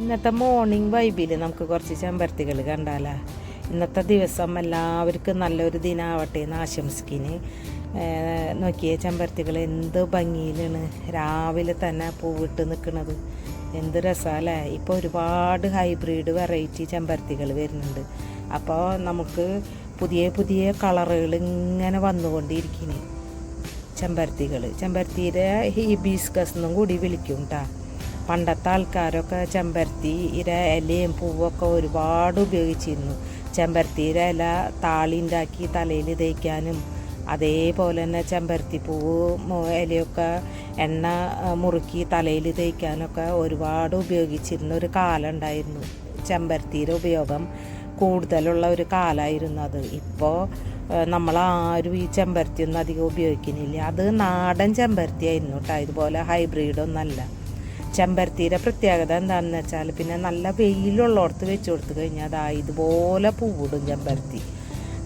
ഇന്നത്തെ മോർണിംഗ് വൈബിൽ നമുക്ക് കുറച്ച് ചെമ്പരത്തികൾ കണ്ടാലോ. ഇന്നത്തെ ദിവസം എല്ലാവർക്കും നല്ലൊരു ദിനാവട്ടെ എന്ന് ആശംസിക്കിന്. നോക്കിയേ, ചെമ്പരത്തികൾ എന്ത് ഭംഗിയിലാണ് രാവിലെ തന്നെ പൂവിട്ട് നിൽക്കുന്നത്. എന്ത് രസമല്ലേ. ഇപ്പോൾ ഒരുപാട് ഹൈബ്രിഡ് വെറൈറ്റി ചെമ്പരത്തികൾ വരുന്നുണ്ട്. അപ്പോൾ നമുക്ക് പുതിയ പുതിയ കളറുകൾ ഇങ്ങനെ വന്നുകൊണ്ടിരിക്കുന്നു. ചെമ്പരത്തിയുടെ ഹീബിസ്കസ് എന്നും കൂടി വിളിക്കും കേട്ടോ. പണ്ടത്തെ ആൾക്കാരൊക്കെ ചെമ്പരത്തി ഇലയും പൂവൊക്കെ ഒരുപാട് ഉപയോഗിച്ചിരുന്നു. ചെമ്പരത്തിയുടെ ഇല താളി ഉണ്ടാക്കി തലയിൽ തേക്കാനും, അതേപോലെ തന്നെ ചെമ്പരത്തി പൂവ് ഇലയൊക്കെ എണ്ണ മുറുക്കി തലയിൽ തേക്കാനൊക്കെ ഒരുപാട് ഉപയോഗിച്ചിരുന്ന ഒരു കാലം ഉണ്ടായിരുന്നു. ചെമ്പരത്തിയുടെ ഉപയോഗം കൂടുതലുള്ള ഒരു കാലമായിരുന്നു അത്. ഇപ്പോൾ നമ്മളാരും ഈ ചെമ്പരത്തിയൊന്നും അധികം ഉപയോഗിക്കുന്നില്ല. അത് നാടൻ ചെമ്പരത്തി ആയിരുന്നു കേട്ടോ, ഇതുപോലെ ഹൈബ്രിഡൊന്നല്ല. ചെമ്പരത്തിയുടെ പ്രത്യേകത എന്താണെന്ന് വെച്ചാൽ, പിന്നെ നല്ല വെയിലുള്ളിടത്ത് വെച്ച് കൊടുത്തു കഴിഞ്ഞാൽ അതാ ഇതുപോലെ പൂവിടും. ചെമ്പരത്തി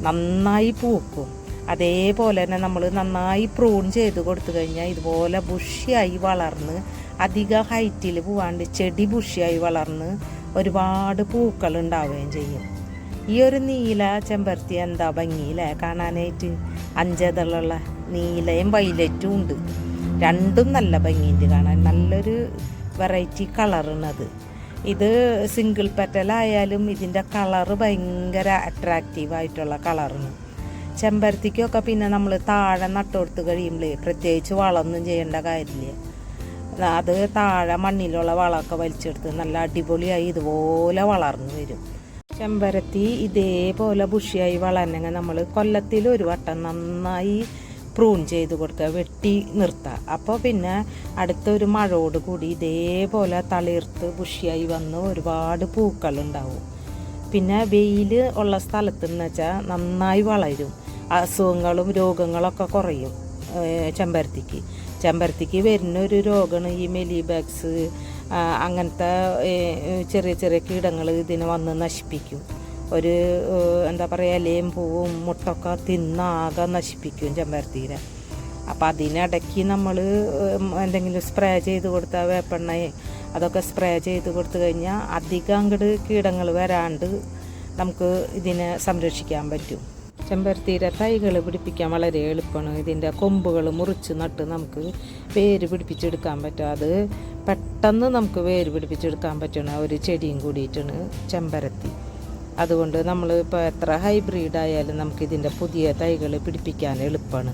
നന്നായി പൂക്കും. അതേപോലെ തന്നെ നമ്മൾ നന്നായി പ്രൂൺ ചെയ്ത് കൊടുത്തു കഴിഞ്ഞാൽ ഇതുപോലെ ബുഷിയായി വളർന്ന് അധികം ഹൈറ്റിൽ പോവാണ്ട് ചെടി ബുഷിയായി വളർന്ന് ഒരുപാട് പൂക്കൾ ഉണ്ടാവുകയും ചെയ്യും. ഈ ഒരു നീല ചെമ്പരത്തി എന്താ ഭംഗിയില്ലേ കാണാനായിട്ട്. അഞ്ചതളുള്ള നീലയും വൈലറ്റും ഉണ്ട്. രണ്ടും നല്ല ഭംഗിയുണ്ട് കാണാൻ. നല്ലൊരു വെറൈറ്റി കളറാണത്. ഇത് സിംഗിൾ പെറ്റലായാലും ഇതിൻ്റെ കളറ് ഭയങ്കര അട്രാക്റ്റീവായിട്ടുള്ള കളറാണ്. ചെമ്പരത്തിക്കൊക്കെ പിന്നെ നമ്മൾ താഴെ നട്ടുകൊടുത്ത് കഴിയുമ്പോൾ പ്രത്യേകിച്ച് വളമൊന്നും ചെയ്യേണ്ട കാര്യമില്ല. അത് താഴെ മണ്ണിലുള്ള വളമൊക്കെ വലിച്ചെടുത്ത് നല്ല അടിപൊളിയായി ഇതുപോലെ വളർന്നു വരും. ചെമ്പരത്തി ഇതേപോലെ ബുഷിയായി വളരണമെങ്കിൽ നമ്മൾ കൊല്ലത്തിൽ ഒരു വട്ടം നന്നായി പ്രൂൺ ചെയ്ത് കൊടുക്കുക, വെട്ടി നിർത്തുക. അപ്പോൾ പിന്നെ അടുത്തൊരു മഴയോട് കൂടി ഇതേപോലെ തളിർത്ത് ബുഷിയായി വന്ന് ഒരുപാട് പൂക്കളുണ്ടാവും. പിന്നെ വെയിൽ ഉള്ള സ്ഥലത്തെന്ന് വെച്ചാൽ നന്നായി വളരും. അസുഖങ്ങളും രോഗങ്ങളൊക്കെ കുറയും. ചെമ്പരത്തിക്ക് വരുന്നൊരു രോഗമാണ് ഈ മെലിബാഗ്സ്. അങ്ങനത്തെ ചെറിയ ചെറിയ കീടങ്ങൾ ഇതിനെ വന്ന് നശിപ്പിക്കും. ഒരു എന്താ പറയുക, ഇലയും പൂവും മുട്ടൊക്കെ തിന്നാകെ നശിപ്പിക്കും ചെമ്പരത്തിയുടെ. അപ്പം അതിനിടയ്ക്ക് നമ്മൾ എന്തെങ്കിലും സ്പ്രേ ചെയ്ത് കൊടുത്താൽ വേപ്പെണ്ണ അതൊക്കെ സ്പ്രേ ചെയ്ത് കൊടുത്തു കഴിഞ്ഞാൽ അധികം അങ്ങോട്ട് കീടങ്ങൾ വരാണ്ട് നമുക്ക് ഇതിനെ സംരക്ഷിക്കാൻ പറ്റും. ചെമ്പരത്തിയുടെ തൈകൾ പിടിപ്പിക്കാൻ വളരെ എളുപ്പമാണ്. ഇതിൻ്റെ കൊമ്പുകൾ മുറിച്ച് നട്ട് നമുക്ക് വേര് പിടിപ്പിച്ചെടുക്കാൻ പറ്റും. അത് പെട്ടെന്ന് നമുക്ക് വേര് പിടിപ്പിച്ചെടുക്കാൻ പറ്റുന്ന ഒരു ചെടിയും കൂടിയിട്ടാണ് ചെമ്പരത്തി. അതുകൊണ്ട് നമ്മൾ ഇപ്പോൾ എത്ര ഹൈബ്രിഡ് ആയാലും നമുക്കിതിൻ്റെ പുതിയ തൈകൾ പിടിപ്പിക്കാൻ എളുപ്പമാണ്.